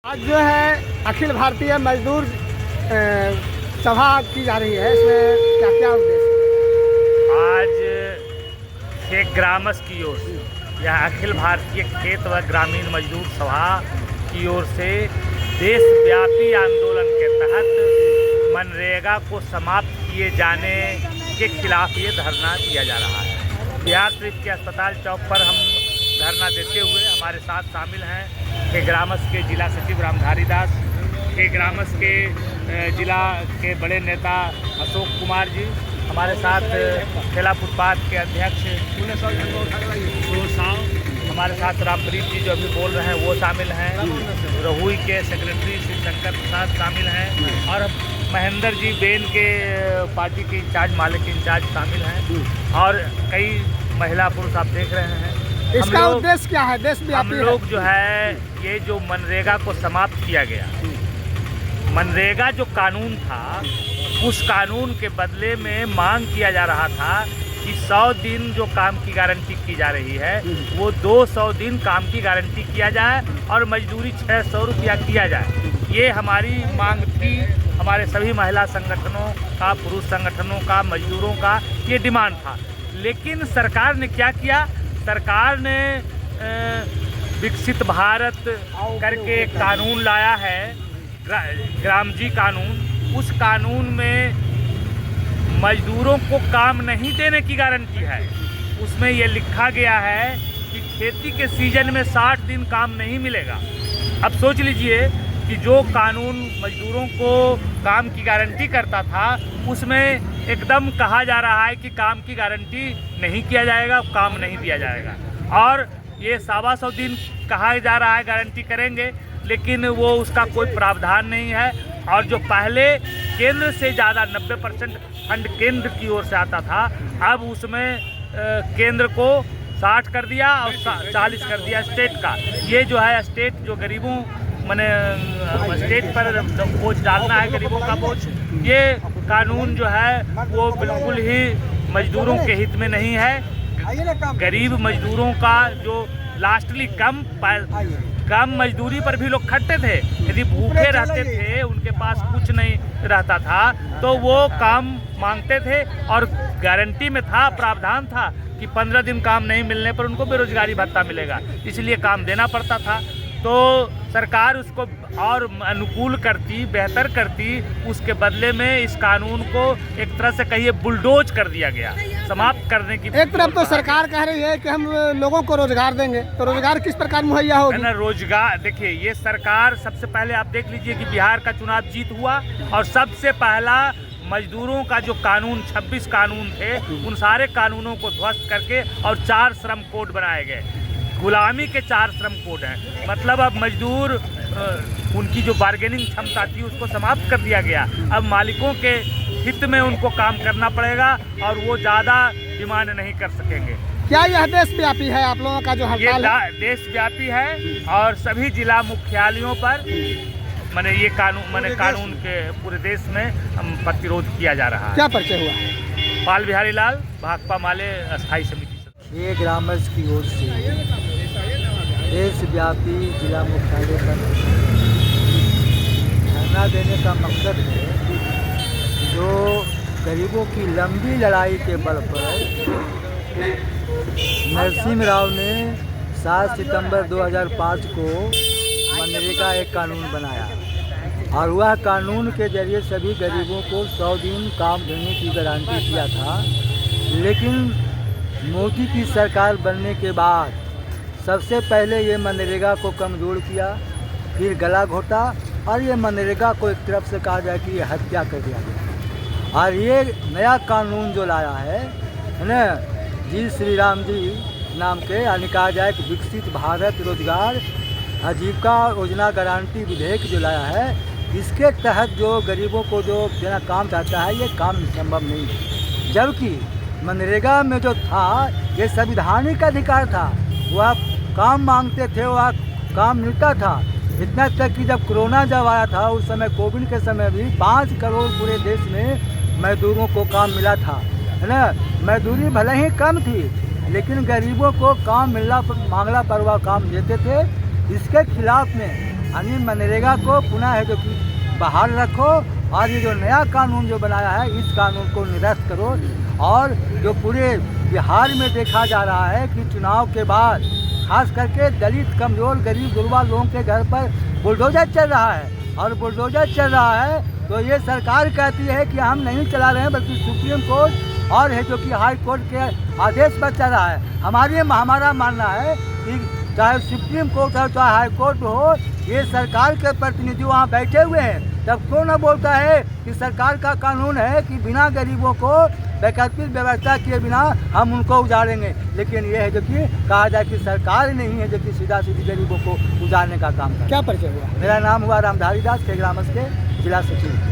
आज जो है अखिल भारतीय मजदूर सभा की जा रही है, इसमें क्या क्या उद्देश्य? आज खेत ग्रामस की ओर से यह अखिल भारतीय खेत व ग्रामीण मजदूर सभा की ओर से देशव्यापी आंदोलन के तहत मनरेगा को समाप्त किए जाने के खिलाफ ये धरना दिया जा रहा है। बिहार शरीफ के अस्पताल चौक पर हम धरना देते हुए हमारे साथ शामिल हैं के ग्रामस के जिला सचिव रामधारी दास, के ग्रामस के जिला के बड़े नेता अशोक कुमार जी, हमारे साथ ठेला फुटपाथ के अध्यक्ष साव, हमारे साथ रामप्रीत जी जो अभी बोल रहे हैं वो शामिल हैं, रहुई के सेक्रेटरी शिवशंकर प्रसाद शामिल हैं और महेंद्र जी बेन के पार्टी के इंचार्ज मालिक इंचार्ज शामिल हैं और कई महिला पुरुष आप देख रहे हैं। इसका उद्देश्य क्या है? देशव्यापी हम लोग जो है ये जो मनरेगा को समाप्त किया गया, मनरेगा जो कानून था उस कानून के बदले में मांग किया जा रहा था कि 100 दिन जो काम की गारंटी की जा रही है वो 200 दिन काम की गारंटी किया जाए और मजदूरी 600 रुपया किया जाए। ये हमारी मांग थी, हमारे सभी महिला संगठनों का, पुरुष संगठनों का, मजदूरों का ये डिमांड था। लेकिन सरकार ने क्या किया? सरकार ने विकसित भारत करके एक कानून लाया है, ग्रामजी कानून। उस कानून में मजदूरों को काम नहीं देने की गारंटी है। उसमें ये लिखा गया है कि खेती के सीजन में 60 दिन काम नहीं मिलेगा। अब सोच लीजिए कि जो कानून मजदूरों को काम की गारंटी करता था उसमें एकदम कहा जा रहा है कि काम की गारंटी नहीं किया जाएगा, काम नहीं दिया जाएगा। और ये 125 दिन कहा जा रहा है गारंटी करेंगे, लेकिन वो उसका कोई प्रावधान नहीं है। और जो पहले केंद्र से ज़्यादा 90% फंड केंद्र की ओर से आता था, अब उसमें केंद्र को 60 कर दिया और 40 कर दिया स्टेट का। ये जो है स्टेट जो गरीबों मैंने स्टेट पर बोझ डालना है, गरीबों का बोझ, ये कानून जो है वो बिल्कुल ही मजदूरों के हित में नहीं है। गरीब मजदूरों का जो लास्टली कम मजदूरी पर भी लोग खटते थे, यदि भूखे रहते थे, उनके पास कुछ नहीं रहता था तो वो काम मांगते थे और गारंटी में था, प्रावधान था कि 15 दिन काम नहीं मिलने पर उनको बेरोजगारी भत्ता मिलेगा, इसलिए काम देना पड़ता था। तो सरकार उसको और अनुकूल करती, बेहतर करती, उसके बदले में इस कानून को एक तरह से कहिए बुलडोज कर दिया गया, समाप्त करने की। एक तरफ तो सरकार कह रही है कि हम लोगों को रोजगार देंगे, तो रोजगार किस प्रकार मुहैया होगा? ना रोजगार, देखिए ये सरकार, सबसे पहले आप देख लीजिए कि बिहार का चुनाव जीत हुआ और सबसे पहला मजदूरों का जो कानून 26 कानून थे उन सारे कानूनों को ध्वस्त करके और 4 श्रम कोड बनाए गए। गुलामी के 4 श्रम कोड हैं, मतलब अब मजदूर उनकी जो बार्गेनिंग क्षमता थी उसको समाप्त कर दिया गया। अब मालिकों के हित में उनको काम करना पड़ेगा और वो ज़्यादा डिमांड नहीं कर सकेंगे। क्या यह देशव्यापी है आप लोगों का जो हड़ताल है? देशव्यापी है और सभी जिला मुख्यालयों पर ये कानून के पूरे देश में प्रतिरोध किया जा रहा है। क्या परिचय हुआ? बाल बिहारी लाल, भाकपा माले स्थायी समिति। ये ग्रामस की ओर से देशव्यापी जिला मुख्यालय पर धरना देने का मकसद है जो गरीबों की लंबी लड़ाई के बल पर नरसिम्हा राव ने 7 सितंबर 2005 को मनरेगा एक कानून बनाया और वह कानून के जरिए सभी गरीबों को 100 दिन काम देने की गारंटी किया था। लेकिन मोदी की सरकार बनने के बाद सबसे पहले ये मनरेगा को कमज़ोर किया, फिर गला घोटा और ये मनरेगा को एक तरफ से कहा जाए कि ये हत्या कर दिया गया। और ये नया कानून जो लाया है ना, जी श्री राम जी नाम के, यानी कहा जाए कि विकसित भारत रोजगार आजीविका योजना गारंटी विधेयक जो लाया है, इसके तहत जो गरीबों को जो देना काम चाहता है ये काम संभव नहीं है। जबकि मनरेगा में जो था ये संवैधानिक अधिकार था, वह काम मांगते थे, वह काम मिलता था। इतना तक कि जब कोरोना जब आया था उस समय, कोविड के समय भी 5 करोड़ पूरे देश में मजदूरों को काम मिला था, है ना। मजदूरी भले ही कम थी लेकिन गरीबों को काम मांगला पर वह काम देते थे। इसके खिलाफ में यानी मनरेगा को पुनः है जो कि बहाल रखो, और ये जो नया कानून जो बनाया है इस कानून को निरस्त करो। और जो पूरे बिहार में देखा जा रहा है कि चुनाव के बाद खास करके दलित, कमज़ोर, गरीब, गुरबा लोगों के घर पर बुलडोजर चल रहा है, और बुलडोजर चल रहा है तो ये सरकार कहती है कि हम नहीं चला रहे हैं, बल्कि सुप्रीम कोर्ट और है जो कि हाई कोर्ट के आदेश पर चल रहा है। हमारा मानना है कि चाहे सुप्रीम कोर्ट हो चाहे हाई कोर्ट हो, ये सरकार के प्रतिनिधि वहाँ बैठे हुए हैं, तब क्यों न बोलता है कि सरकार का कानून है कि बिना गरीबों को वैकल्पिक व्यवस्था किए बिना हम उनको उजाड़ेंगे। लेकिन ये है जो कि कहा जाए कि सरकार नहीं है जो कि सीधा सीधी गरीबों को उजाड़ने का काम करे। क्या परिचय हुआ? मेरा नाम हुआ रामधारी दास, खेग्रामस के जिला सचिव।